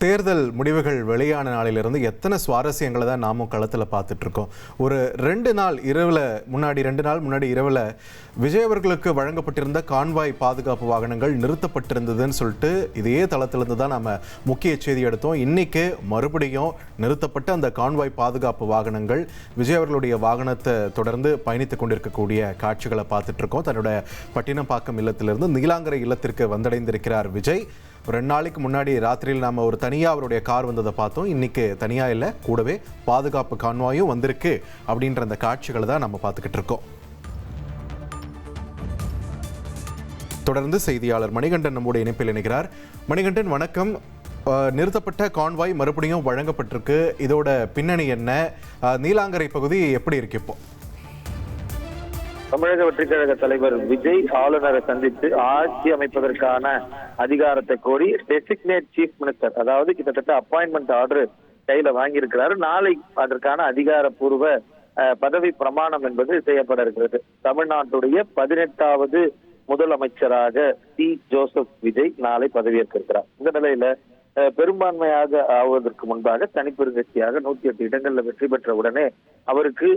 தேர்தல் முடிவுகள் வெளியான நாளிலிருந்து எத்தனை சுவாரஸ்யங்களை தான் நாமும் களத்தில் பார்த்துட்ருக்கோம். ஒரு 2 நாள் முன்னாடி இரவில் விஜய் அவர்களுக்கு வழங்கப்பட்டிருந்த கான்வாய் பாதுகாப்பு வாகனங்கள் நிறுத்தப்பட்டிருந்ததுன்னு சொல்லிட்டு இதே தளத்திலிருந்து தான் நம்ம முக்கிய செய்தி எடுத்தோம். இன்றைக்கி மறுபடியும் நிறுத்தப்பட்ட அந்த கான்வாய் பாதுகாப்பு வாகனங்கள் விஜய் அவர்களுடைய வாகனத்தை தொடர்ந்து பயணித்து கொண்டிருக்கக்கூடிய காட்சிகளை பார்த்துட்ருக்கோம். தன்னுடைய பட்டினப்பாக்கம் இல்லத்திலிருந்து நீலாங்கரை இல்லத்திற்கு வந்தடைந்திருக்கிறார் விஜய். 2 நாளைக்கு முன்னாடி ராத்திரியில் நாம் ஒரு தனியாக அவருடைய கார் வந்ததை பார்த்தோம். இன்றைக்கி தனியாக இல்லை, கூடவே பாதுகாப்பு கான்வாயும் வந்திருக்கு அப்படின்ற அந்த காட்சிகளை தான் நம்ம பார்த்துக்கிட்டு இருக்கோம். தொடர்ந்து செய்தியாளர் மணிகண்டன் நம்முடைய இணைப்பில் இணைகிறார். மணிகண்டன், வணக்கம். நிறுத்தப்பட்ட கான்வாய் மறுபடியும் வழங்கப்பட்டிருக்கு. இதோட பின்னணி என்ன? நீலாங்கரை பகுதி எப்படி இருக்கு இப்போ? தமிழக வெற்றிக் கழக தலைவர் விஜய் ஆளுநரை சந்தித்து ஆட்சி அமைப்பதற்கான அதிகாரத்தை கோரி டெசிக்னேட் சீஃப் மினிஸ்டர், அதாவது கிட்டத்தட்ட அப்பாயின்மெண்ட் ஆர்டர் கையில வாங்கியிருக்கிறாரு. நாளை அதற்கான அதிகாரப்பூர்வ பதவி பிரமாணம் என்பது செய்யப்பட இருக்கிறது. தமிழ்நாட்டுடைய 18வது முதலமைச்சராக சி ஜோசப் விஜய் நாளை பதவியேற்க இருக்கிறார். இந்த நிலையில பெரும்பான்மையாக ஆவதற்கு முன்பாக தனிப்பெருங்கட்சியாக 108 இடங்கள்ல வெற்றி பெற்ற உடனே அவருக்கு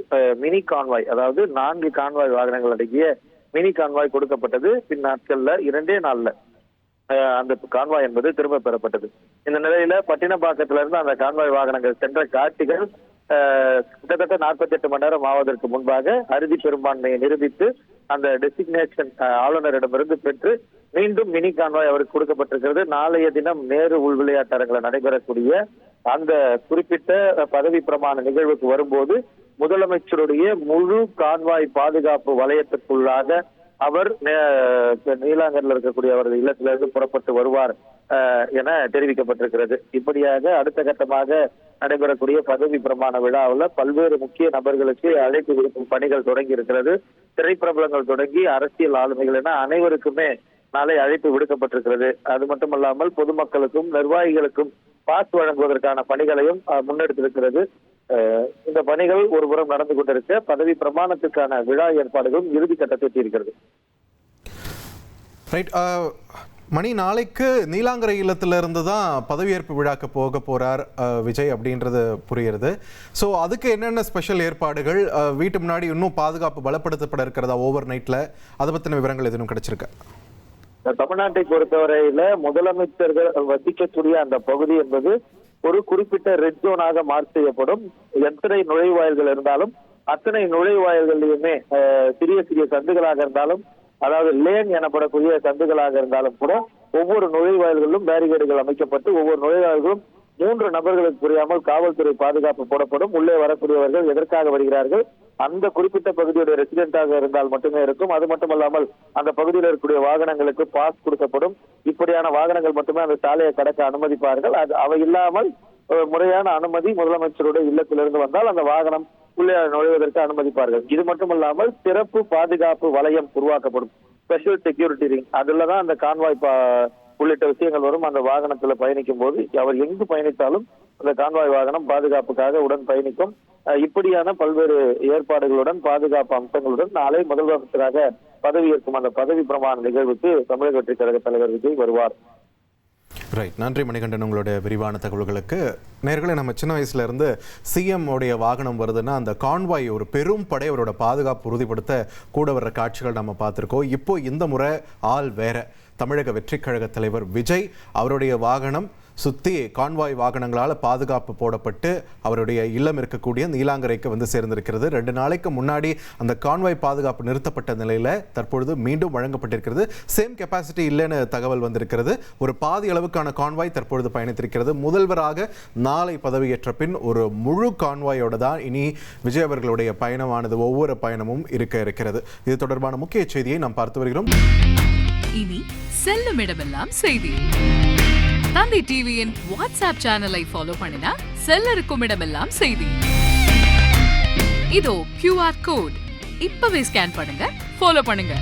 மினி கான்வாய், அதாவது 4 கான்வாய் வாகனங்கள் அடங்கிய மினி கான்வாய் கொடுக்கப்பட்டது. பின் நாட்கள்ல 2 நாள்ல அந்த கான்வாய் என்பது திரும்ப பெறப்பட்டது. இந்த நிலையில பட்டினப்பாக்கத்துல இருந்து அந்த கான்வாய் வாகனங்கள் சென்ற காட்சிகள் கிட்டத்தட்ட 48 மணி நேரம் ஆவதற்கு முன்பாக அறுதி பெரும்பான்மையை நிரூபித்து அந்த டெசிக்னேஷன் ஆளுநரிடமிருந்து பெற்று மீண்டும் மினி கான்வாய் அவருக்கு கொடுக்கப்பட்டிருக்கிறது. நாளைய தினம் நேரு உள் விளையாட்டரங்கில் நடைபெறக்கூடிய அந்த குறிப்பிட்ட பதவி பிரமாண நிகழ்வுக்கு வரும்போது முதலமைச்சருடைய முழு கான்வாய் பாதுகாப்பு வலயத்திற்குள்ளாக அவர் நீலாங்கரில் இருக்கக்கூடிய அவரது இல்லத்திலிருந்து புறப்பட்டு வருவார் என தெரிவிக்கப்பட்டிருக்கிறது. இப்படியாக அடுத்த கட்டமாக நடைபெறக்கூடிய பதவி பிரமாண விழாவில் பல்வேறு முக்கிய நபர்களுக்கு அழைப்பு விடுக்கும் பணிகள் தொடங்கி இருக்கிறது. திரைப்பிரபலங்கள் தொடங்கி அரசியல் ஆளுமைகள் என அனைவருக்குமே நாளை அழைப்பு விடுக்கப்பட்டிருக்கிறது. அது மட்டுமல்லாமல் பொதுமக்களுக்கும் நிர்வாகிகளுக்கும் பாஸ் வழங்குவதற்கான பணிகளையும் முன்னெடுத்திருக்கிறது. இந்த பணிகள் ஒருபுறம் நடந்து கொண்டிருக்க பதவி பிரமாணத்துக்கான விழா ஏற்பாடுகளும் இறுதி கட்டத்தை எட்டியிருக்கிறது. மணி, நாளைக்கு நீலாங்கரை இல்லத்திலிருந்து தான் பதவியேற்பு விழாக்கு போக போறார் விஜய் அப்படின்றது புரியுறது. ஸோ அதுக்கு என்னென்ன ஸ்பெஷல் ஏற்பாடுகள், வீட்டு முன்னாடி இன்னும் பாதுகாப்பு பலப்படுத்தப்பட இருக்கிறதா ஓவர் நைட்ல? அதை பற்றின விவரங்கள் எதுவும் கிடைச்சிருக்கு? தமிழ்நாட்டை பொறுத்தவரையில முதலமைச்சர்கள் வசிக்கக்கூடிய அந்த பகுதி என்பது ஒரு குறிப்பிட்ட ரெட் ஜோனாக மார்க் செய்யப்படும். எத்தனை நுழைவாயில்கள் இருந்தாலும் அத்தனை நுழைவாயில்களையுமே சிறிய சிறிய சந்துகளாக இருந்தாலும், அதாவது லேன் எனப்படக்கூடிய சந்துகளாக இருந்தாலும் கூட ஒவ்வொரு நுழைவாயில்களிலும் பேரிகேடுகள் அமைக்கப்பட்டு ஒவ்வொரு நுழைவாயில்களும் 3 நபர்களுக்கு புரியாமல் காவல்துறை பாதுகாப்பு போடப்படும். உள்ளே வரக்கூடியவர்கள் எதற்காக வருகிறார்கள், அந்த குறிப்பிட்ட பகுதியுடைய ரெசிடென்டாக இருந்தால் மட்டுமே இருக்கும். அது மட்டுமல்லாமல் அந்த பகுதியில் இருக்கக்கூடிய வாகனங்களுக்கு பாஸ் கொடுக்கப்படும். இப்படியான வாகனங்கள் மட்டுமே அந்த சாலையை கடக்க அனுமதிப்பார்கள். அவை இல்லாமல் முறையான அனுமதி முதலமைச்சருடைய இல்லத்திலிருந்து வந்தால் அந்த வாகனம் உள்ளே நுழைவதற்கு அனுமதிப்பார்கள். இது மட்டுமல்லாமல் சிறப்பு பாதுகாப்பு வலயம் உருவாக்கப்படும், ஸ்பெஷல் செக்யூரிட்டி ரிங். அதுலதான் அந்த கான்வாய் உள்ளிட்ட விஷயங்கள் வரும். அந்த வாகனத்துல பயணிக்கும் போது அவர் எங்கு பயணித்தாலும் அந்த கான்வாய் வாகனம் பாதுகாப்புக்காக உடன் பயணிக்கும். இப்படியான பல்வேறு ஏற்பாடுகளுடன் பாதுகாப்பு அம்சங்களுடன் நாளை முதலமைச்சராக பதவியேற்கும் அந்த பதவி பிரமாண நிகழ்வுக்கு தமிழக வெற்றிக் கழக தலைவர் விஜய் வருவார். ரைட், நன்றி மணிகண்டன் உங்களுடைய விரிவான தகவல்களுக்கு. நேர்களை நம்ம சின்ன வயசுல இருந்து சிஎம் உடைய வாகனம் வருதுன்னா அந்த கான்வாய் ஒரு பெரும் படை அவரோட பாதுகாப்பு உறுதிப்படுத்த கூட வர்ற காட்சிகள் நம்ம பார்த்துருக்கோம். இப்போ இந்த முறை ஆள் வேற. தமிழக வெற்றிக் கழக தலைவர் விஜய் அவருடைய வாகனம் சுற்றி கான்வாய் வாகனங்களால் பாதுகாப்பு போடப்பட்டு அவருடைய இல்லம் இருக்கக்கூடிய நீலாங்கரைக்கு வந்து சேர்ந்திருக்கிறது. 2 நாளைக்கு முன்னாடி அந்த கான்வாய் பாதுகாப்பு நிறுத்தப்பட்ட நிலையில் தற்பொழுது மீண்டும் வழங்கப்பட்டிருக்கிறது. சேம் கெப்பாசிட்டி இல்லைன்னு தகவல் வந்திருக்கிறது. ஒரு பாதி அளவுக்கான கான்வாய் தற்பொழுது பயணித்திருக்கிறது. முதல்வராக நாளை பதவியேற்ற பின் ஒரு முழு கான்வாயோடு தான் இனி விஜய் அவர்களுடைய பயணமானது ஒவ்வொரு பயணமும் இருக்க இருக்கிறது. இது தொடர்பான முக்கிய செய்தியை நாம் பார்த்து வருகிறோம். இனி செல்லும் இடமெல்லாம் செய்தி. தந்தை டிவியின் வாட்ஸ்அப் சேனலை ஃபாலோ பண்ணினா செல்ல இருக்கும் இடமெல்லாம் செய்தி. இதோ QR கோட் இப்பவே ஸ்கேன் பண்ணுங்க, ஃபாலோ பண்ணுங்க.